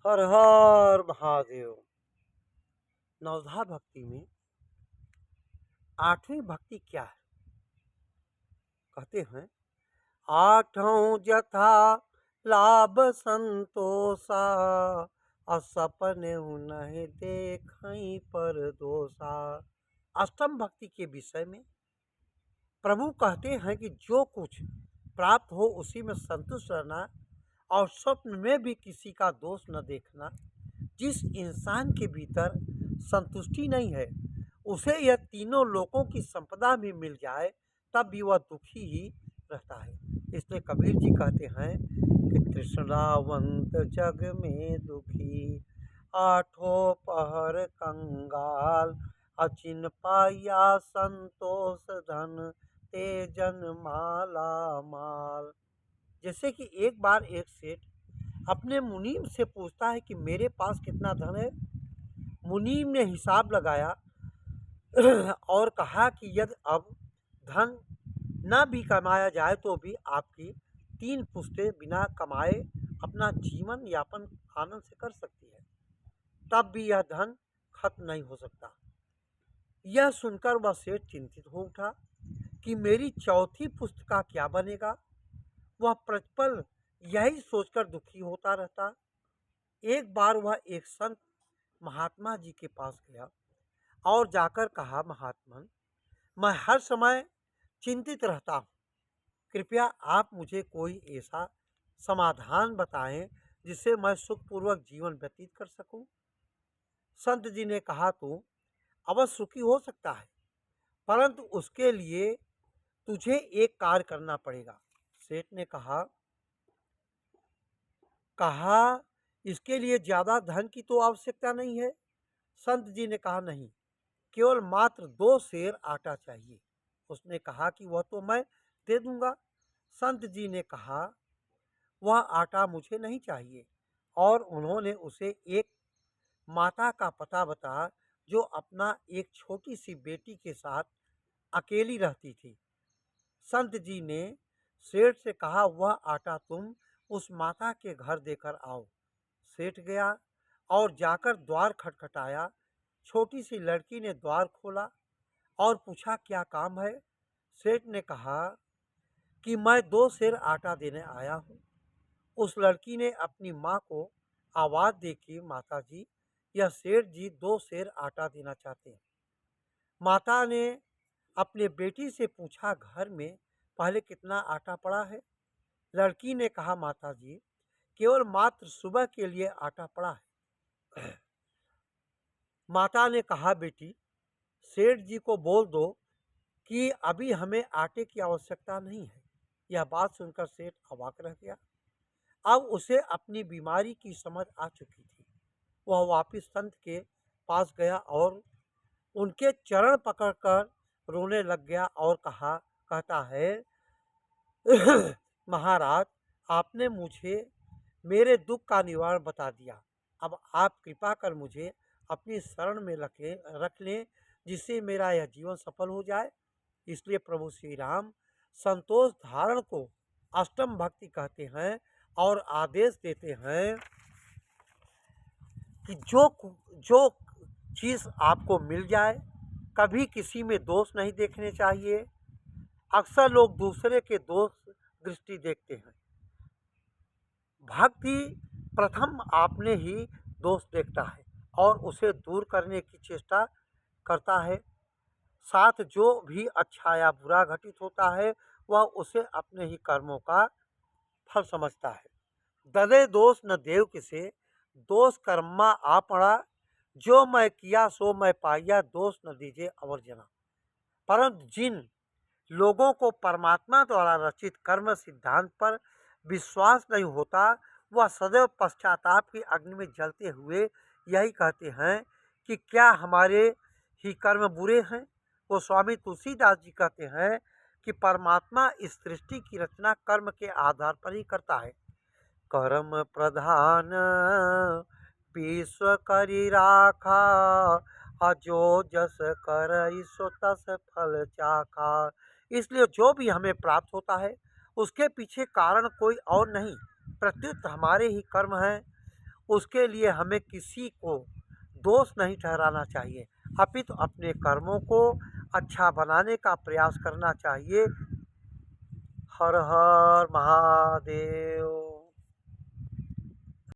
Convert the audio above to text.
हर हर महादेव। नवधा भक्ति में आठवीं भक्ति क्या है? कहते हैं, आठों जथा लाभ संतोषा, असपने नहीं देखई पर दोषा। अष्टम भक्ति के विषय में प्रभु कहते हैं कि जो कुछ प्राप्त हो उसी में संतुष्ट रहना और स्वप्न में भी किसी का दोष न देखना। जिस इंसान के भीतर संतुष्टि नहीं है, उसे यह तीनों लोकों की संपदा भी मिल जाए तब भी वह दुखी ही रहता है। इसलिए कबीर जी कहते हैं कि तृष्णावंत जग में दुखी, आठों पहर कंगाल, अचिन पाया संतोष धन, तेजन माला माल। जैसे कि एक बार एक सेठ अपने मुनीम से पूछता है कि मेरे पास कितना धन है। मुनीम ने हिसाब लगाया और कहा कि यदि अब धन न भी कमाया जाए तो भी आपकी 3 पुश्तें बिना कमाए अपना जीवन यापन आनंद से कर सकती है, तब भी यह धन खत्म नहीं हो सकता। यह सुनकर वह सेठ चिंतित हो उठा कि मेरी चौथी पुश्त का क्या बनेगा। वह प्रतिपल यही सोचकर दुखी होता रहता। एक बार वह एक संत महात्मा जी के पास गया और जाकर कहा, महात्मन, मैं हर समय चिंतित रहता हूँ, कृपया आप मुझे कोई ऐसा समाधान बताएं जिससे मैं सुखपूर्वक जीवन व्यतीत कर सकूं। संत जी ने कहा, तू अवश्य सुखी हो सकता है, परंतु उसके लिए तुझे एक कार्य करना पड़ेगा। सेठ ने कहा कहा इसके लिए ज्यादा धन की तो आवश्यकता नहीं है। संत जी ने कहा, नहीं, केवल मात्र 2 सेर आटा चाहिए। उसने कहा कि वह तो मैं दे दूंगा। संत जी ने कहा, वह आटा मुझे नहीं चाहिए। और उन्होंने उसे एक माता का पता बताया जो अपना एक छोटी सी बेटी के साथ अकेली रहती थी। संत जी ने सेठ से कहा, वह आटा तुम उस माता के घर देकर आओ। सेठ गया और जाकर द्वार खटखटाया। छोटी सी लड़की ने द्वार खोला और पूछा, क्या काम है? सेठ ने कहा कि मैं 2 सेर आटा देने आया हूँ। उस लड़की ने अपनी माँ को आवाज दी कि माता जी, यह सेठ जी 2 सेर आटा देना चाहते हैं। माता ने अपने बेटी से पूछा, घर में पहले कितना आटा पड़ा है? लड़की ने कहा, माता जी, केवल मात्र सुबह के लिए आटा पड़ा है। माता ने कहा, बेटी, सेठ जी को बोल दो कि अभी हमें आटे की आवश्यकता नहीं है। यह बात सुनकर सेठ अवाक रह गया। अब उसे अपनी बीमारी की समझ आ चुकी थी। वह वापिस संत के पास गया और उनके चरण पकड़कर रोने लग गया और कहता है, महाराज, आपने मुझे मेरे दुख का निवारण बता दिया। अब आप कृपा कर मुझे अपनी शरण में रख लें, जिससे मेरा यह जीवन सफल हो जाए। इसलिए प्रभु श्री राम संतोष धारण को अष्टम भक्ति कहते हैं और आदेश देते हैं कि जो चीज़ आपको मिल जाए, कभी किसी में दोष नहीं देखने चाहिए। अक्सर लोग दूसरे के दोष दृष्टि देखते हैं। भक्ति प्रथम आपने ही दोष देखता है और उसे दूर करने की चेष्टा करता है। साथ जो भी अच्छा या बुरा घटित होता है, वह उसे अपने ही कर्मों का फल समझता है। ददे दोष न देव किसे, दोष कर्मा आ पड़ा, जो मैं किया सो मैं पाया, दोष न दीजिए अवर जना। परंतु जिन लोगों को परमात्मा द्वारा रचित कर्म सिद्धांत पर विश्वास नहीं होता, वह सदैव पश्चाताप की अग्नि में जलते हुए यही कहते हैं कि क्या हमारे ही कर्म बुरे हैं। वो स्वामी तुलसीदास जी कहते हैं कि परमात्मा इस सृष्टि की रचना कर्म के आधार पर ही करता है। कर्म प्रधान विश्व करी राखा, अजो जस कर सो तस फल चाखा। इसलिए जो भी हमें प्राप्त होता है उसके पीछे कारण कोई और नहीं, प्रत्युत हमारे ही कर्म हैं। उसके लिए हमें किसी को दोष नहीं ठहराना चाहिए, अपितु अपने कर्मों को अच्छा बनाने का प्रयास करना चाहिए। हर हर महादेव।